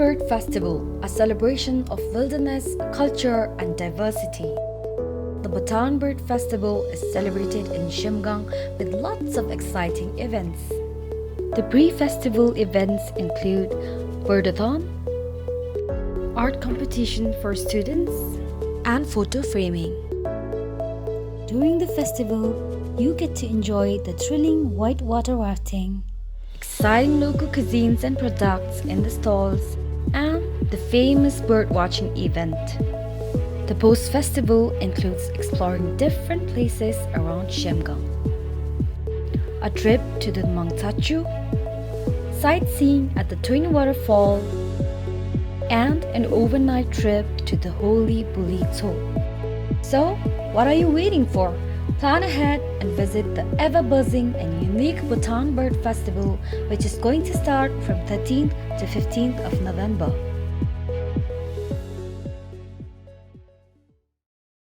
Bird Festival, a celebration of wilderness, culture, and diversity. The Bhutan Bird Festival is celebrated in Zhemgang with lots of exciting events. The pre-festival events include birdathon, art competition for students, and photo framing. During the festival, you get to enjoy the thrilling whitewater rafting, exciting local cuisines and products in the stalls, and the famous birdwatching event. The post-festival includes exploring different places around Zhemgang, a trip to the Mangtachu, sightseeing at the Twin Waterfall, and an overnight trip to the Holy Buli Tso. So, what are you waiting for? Plan ahead and visit the ever-buzzing and unique Bhutan Bird Festival, which is going to start from 13th to 15th of November.